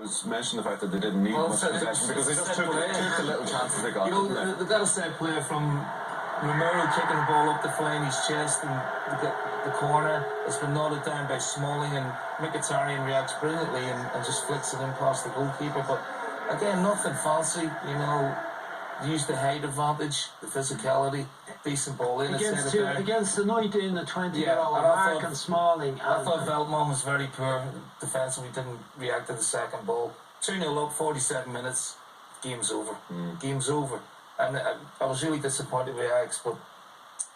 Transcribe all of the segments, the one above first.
It was mentioned the fact that they didn't need much possession because they just took the little chances they got. You know, they got a set play from Romero kicking the ball up to Fellaini's chest and the corner. It's been nodded down by Smalling, and Mkhitaryan reacts brilliantly and just flicks it in past the goalkeeper. But again, nothing fancy, you know. Use the height advantage, the physicality, decent ball in. Against the 19 and 20-year-old Mark and Smalling. I thought Veltman was very poor defensively, didn't react to the second ball. 2-0 up, 47 minutes, game's over. Game's over. And I was really disappointed with Ajax, but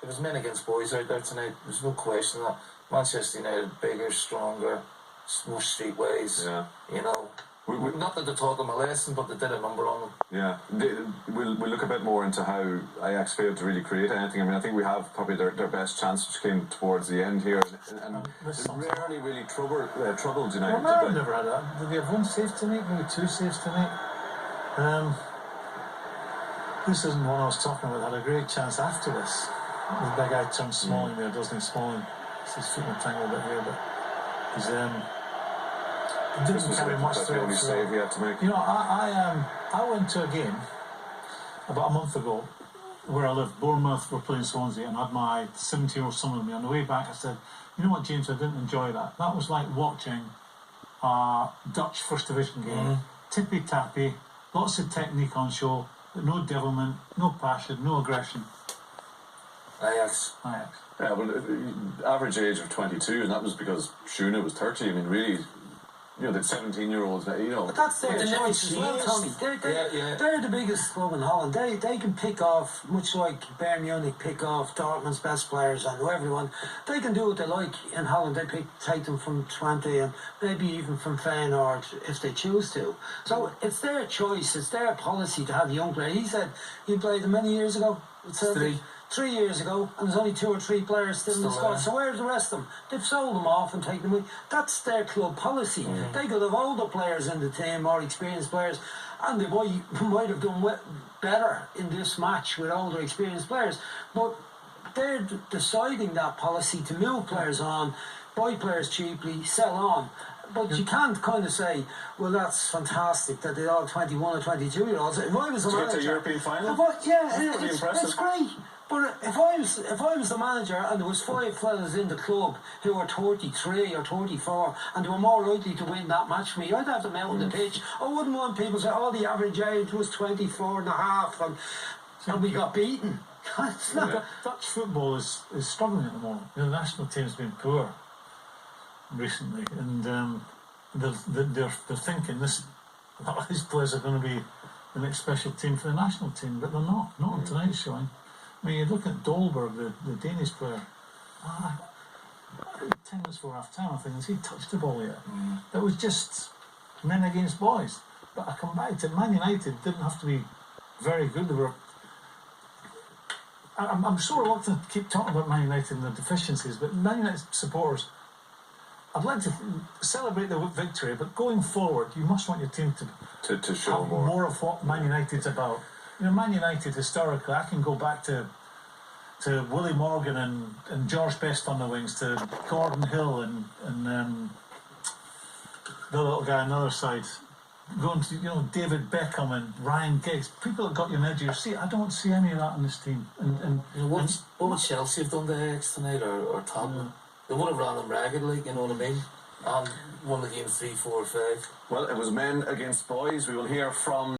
it was men against boys out there tonight. There's no question that Manchester United, bigger, stronger, more streetways, you know. Not that they taught them a lesson, but they did a number on them. Yeah. We'll look a bit more into how Ajax failed to really create anything. I mean, I think we have probably their best chance, which came towards the end here. And they rarely really troubled United. Well, I've never had that. Did we have one save tonight? Maybe two saves tonight? This isn't one I was talking about. Had a great chance after this. The big guy turned Smalling there, doesn't he? Smalling. His feet were tangled a bit here, but he's he didn't carry much through. The only save he had to make. You know, I went to a game about a month ago where I lived. Bournemouth were playing Swansea, and I had my 70-year-old son with me. On the way back, I said, "You know what, James? I didn't enjoy that. That was like watching a Dutch First Division game, tippy tappy, lots of technique on show, but no devilment, no passion, no aggression." Ajax. Yeah, well, the average age of 22, and that was because Shuna was 30. I mean, really. You know, the 17-year-olds, you know. But that's their choice as well, Tony. They're the biggest club in Holland. They can pick off, much like Bayern Munich pick off Dortmund's best players and everyone. They can do what they like in Holland. They take them from Twente and maybe even from Feyenoord if they choose to. So it's their choice. It's their policy to have young players. He said he played them many years ago. 3 years ago, and there's only 2 or 3 players still in the squad. So where's the rest of them? They've sold them off and taken them away. That's their club policy. They could have older players in the team or experienced players, and they might have done better in this match with older experienced players. But they're deciding that policy to move players on, buy players cheaply, sell on. But you can't kind of say, well, that's fantastic that they're all 21 or 22-year-olds. If I was a manager, to a European final? It's great. But if I was the manager and there was 5 fellas in the club who were 33 or 34 and they were more likely to win that match for me, I'd have them out on the pitch. I wouldn't want people to say, oh, the average age was 24 and a half and we got beaten. It's not Dutch football is struggling at the moment. The national team's been poor recently, and they're thinking a lot of these players are going to be the next special team for the national team, but they're not on tonight's showing. I mean, you look at Dolberg, the Danish player. 10 minutes before half time, I think, has he touched the ball yet? It was just men against boys. But I come back to Man United didn't have to be very good. They were. I'm so reluctant to keep talking about Man United and their deficiencies, but Man United supporters, I'd like to celebrate the victory, but going forward, you must want your team to show have more of what Man United's about. You know, Man United historically, I can go back to Willie Morgan and George Best on the wings, to Gordon Hill and the little guy on the other side, going to David Beckham and Ryan Giggs, people that got you on the edge of your seat. I don't see any of that in this team. And what would Chelsea have done to Ajax tonight, or Tottenham? They would have ran them raggedly, you know what I mean? And won the game 3-4-5. Well, it was men against boys. We will hear from